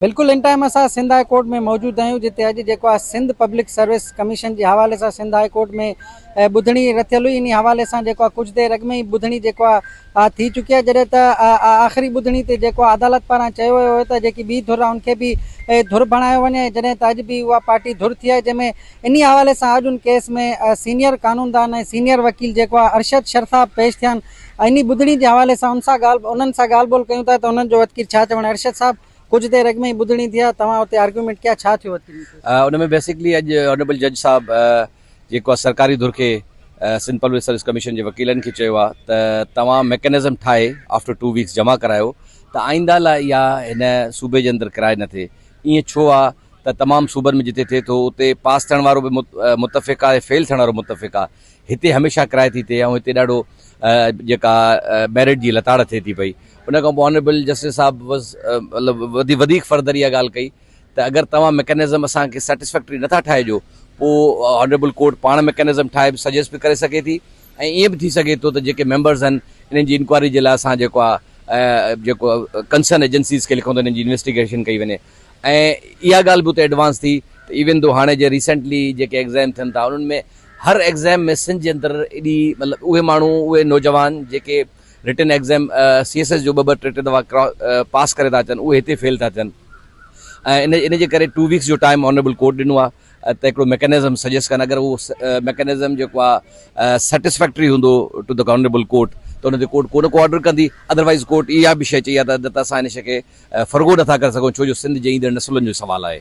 बिल्कुल in time असां Sindh high court में मौजूद आहियूं, जिते अॼु जेको आहे सिंध पब्लिक सर्विस कमीशन जे हवाले सां सिंध हाई कोर्ट में ॿुधणी रथियल हुई। इन हवाले सां जेको आहे कुझु देरि अॻु में ई ॿुधणी जेको आहे थी चुकी आहे, जॾहिं त आख़िरी ॿुधणी ते जेको आहे अदालत पारां चयो वियो हो त जेकी ॿी धुर आहे उनखे बि धुर बणायो वञे, जॾहिं त अॼु बि उहा पार्टी धुर थी आहे, जंहिंमें इन हवाले सां अॼु उन केस में सीनियर कानूनदान ऐं सीनियर वकील जेको आहे अरशद शरफा पेश थिया आहिनि। इन ॿुधणी जे हवाले सां उन्हनि सां ॻाल्हि ॿोल कयूं था त उन्हनि जो वकील छा चवणु। अरशद साहब, कुछ देर अॻु में ही ॿुधणी थी आहे, तव्हां उते आर्ग्यूमेंट कया, छा थियो उनमें बेसिकली अॼु ऑनरेबल जज साहब जेको आहे सरकारी धुर खे सिंध पब्लिक सर्विस कमीशन जे वकीलनि खे चयो आहे त तव्हां मैकेनिज़म ठाहे आफ्टर 2 वीक्स जमा करायो त आईंदा लाइ इहा हिन सूबे जे अंदरि किराए न थिए। ईअं छो आहे त तमामु सूबनि में जिते थिए थो उते पास थियण वारो बि मुतफ़िक़ आहे, फेल थियण वारो मुतफ़िक़ आहे। हिते हमेशह किराए थी थिए ऐं हिते ॾाढो जेका मेरिट जी लताड़ थिए थी पई। उन खां पोइ ऑनरेबल जस्टिस साहब मतिलबु वधीक फर्दर इहा ॻाल्हि कई त अगरि तव्हां मैकेनिज़म असांखे सेटिस्फैक्ट्री नथा ठाहे ॾियो, पोइ ऑनरेबल कोर्ट पाण मैकेनिज़म ठाहे सजेस्ट बि करे सघे थी ऐं ईअं बि थी सघे थो त जेके मेंबर्स आहिनि इन्हनि जी इंक्वायरी जे लाइ असां जेको आहे कंसर्न एजेंसीज़ खे लिखूं त इन्हनि जी इन्वेस्टिगेशन कई वञे। ऐं इहा ॻाल्हि बि उते एडवांस थी त इवन दो हाणे जे रिसेंटली जेके एग्ज़ाम थियनि था उन्हनि में हर एग्ज़ाम में सिंध जे अंदरि एॾी मतिलबु उहे माण्हू, उहे नौजवान जेके रिटन एग्ज़ाम CSS जो ॿ टे दफ़ा पास करे था अचनि, उहे हिते फेल था थियनि। ऐं इन जे करे 2 वीक्स जो टाइम ऑनरेबल कोर्ट ॾिनो आहे त हिकिड़ो मैकेनिज़म सजेस्ट कनि। अगरि उहो मैकेनिज़म जेको आहे सेटिस्फैक्ट्री हूंदो टू द ऑनरेबल कोर्ट त उन ते कोर्ट को ऑर्डर कंदी। अदरवाइज़ कोर्ट इहा बि शइ चई आहे त असां इन शइ खे फर्गो नथा करे सघूं, छो जो सिंध जे ईंदड़ नसुलनि जो सवालु आहे।